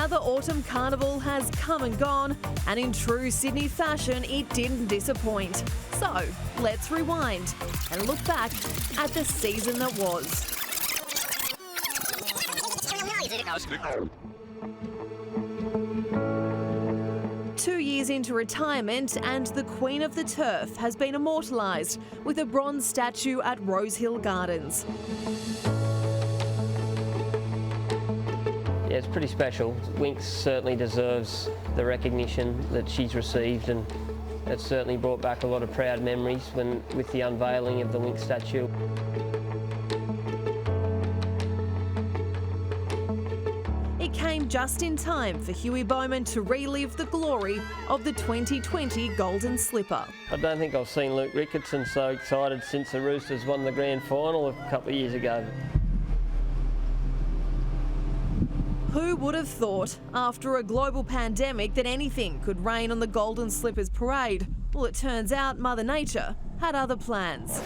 Another autumn carnival has come and gone, and in true Sydney fashion, it didn't disappoint. So, let's rewind and look back at the season that was. Two years into retirement, and the Queen of the Turf has been immortalised with a bronze statue at Rosehill Gardens. Yeah, it's pretty special. Winx certainly deserves the recognition that she's received, and it's certainly brought back a lot of proud memories with the unveiling of the Winx statue. It came just in time for Huey Bowman to relive the glory of the 2020 Golden Slipper. I don't think I've seen Luke Ricketson so excited since the Roosters won the grand final a couple of years ago. Who would have thought, after a global pandemic, that anything could rain on the Golden Slippers parade? Well, it turns out Mother Nature had other plans.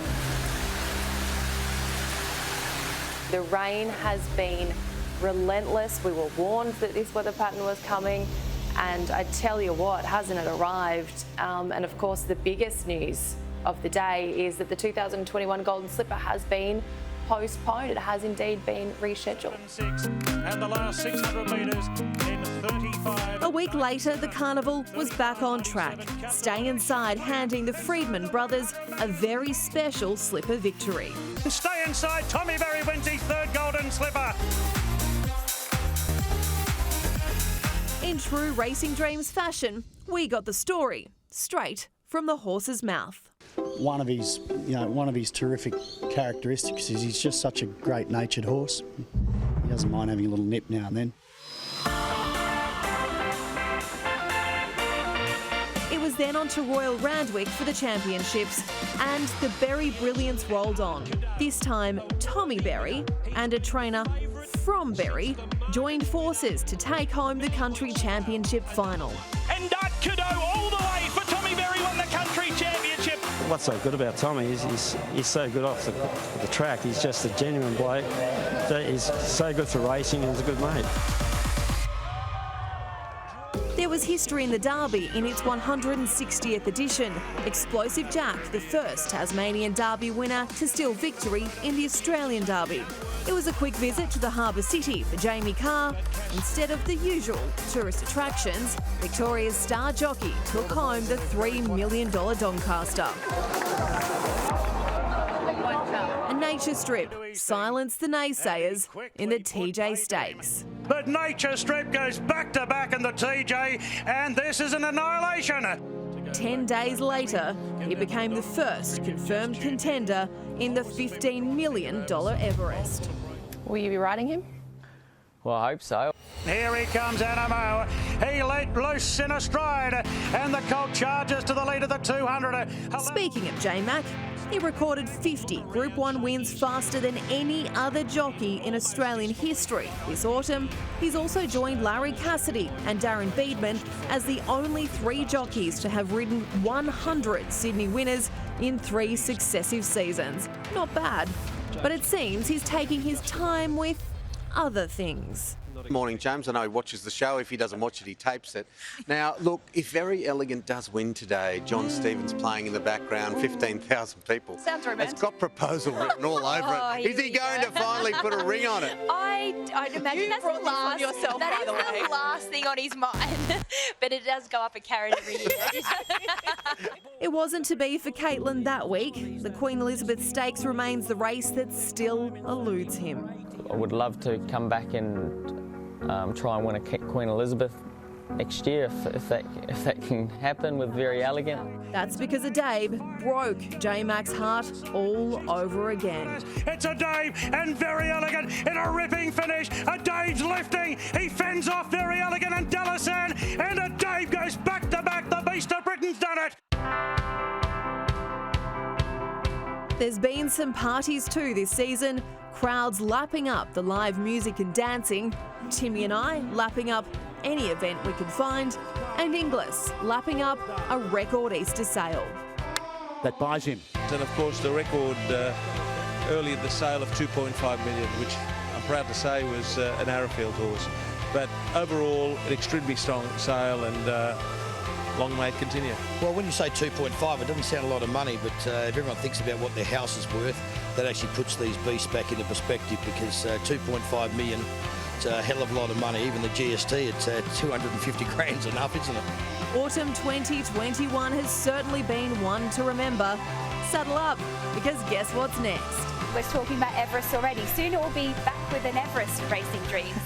The rain has been relentless. We were warned that this weather pattern was coming, and I tell you what, hasn't it arrived? And of course, the biggest news of the day is that the 2021 Golden Slipper has been postponed. It has indeed been rescheduled. And the last 600 metres in 35. A week later, the carnival was back on track, staying inside, handing the Friedman brothers a very special slipper victory. Stay inside, Tommy Berry wins his third Golden Slipper. In true Racing Dreams fashion, we got the story straight from the horse's mouth. One of his terrific characteristics is he's just such a great-natured horse. He doesn't mind having a little nip now and then. It was then on to Royal Randwick for the championships, and the Berry brilliance rolled on. This time, Tommy Berry and a trainer from Berry joined forces to take home the country championship final. And Dart Kudo all the way for Tommy Berry won the country championship. What's so good about Tommy is he's so good off the track. He's just a genuine bloke. He's so good for racing and he's a good mate. There was history in the Derby in its 160th edition. Explosive Jack, the first Tasmanian Derby winner to steal victory in the Australian Derby. It was a quick visit to the Harbour City for Jamie Carr. Instead of the usual tourist attractions, Victoria's star jockey took home the $3 million Doncaster. A nature strip silenced the naysayers in the TJ Stakes. But Nature Strip goes back-to-back in the TJ, and this is an annihilation. 10 days later, he became the first confirmed contender in the $15 million Everest. Will you be riding him? Well, I hope so. Here he comes, Animo. He let loose in a stride, and the colt charges to the lead of the 200. Speaking of J-Mac, he recorded 50 Group 1 wins faster than any other jockey in Australian history. This autumn, he's also joined Larry Cassidy and Darren Beedman as the only three jockeys to have ridden 100 Sydney winners in 3 successive seasons. Not bad, but it seems he's taking his time with other things. Morning, James. I know he watches the show. If he doesn't watch it, he tapes it. Now, look, if Very Elegant does win today, John Stevens playing in the background, 15,000 people. Sounds romantic. It's got proposal written all over it. Is he going to finally put a ring on it? I'd imagine that's the last. Yourself, that by the is way. the last thing on his mind. But it does go up a carrot every year. It wasn't to be for Caitlin that week. The Queen Elizabeth Stakes remains the race that still eludes him. I would love to come back and try and win a Queen Elizabeth next year if that can happen with Very Elegant. That's because a Dave broke J-Mac's heart all over again. It's a Dave and Very Elegant in a ripping finish. A Dave's lifting. He fends off Very Elegant and Delasan, and a Dave goes back-to-back. The Beast of Britain's done it. There's been some parties too this season. Crowds lapping up the live music and dancing. Timmy and I lapping up any event we could find. And Inglis lapping up a record Easter sale. That buys him. And of course the record early in the sale of 2.5 million, which I'm proud to say was an Arrowfield horse. But overall, an extremely strong sale, and long may it continue. Well, when you say 2.5, it doesn't sound a lot of money, but if everyone thinks about what their house is worth, that actually puts these beasts back into perspective, because 2.5 million, it's a hell of a lot of money. Even the GST, it's 250 grand's enough, isn't it? Autumn 2021 has certainly been one to remember. Saddle up, because guess what's next? We're talking about Everest already. Soon it will be back with an Everest Racing Dreams.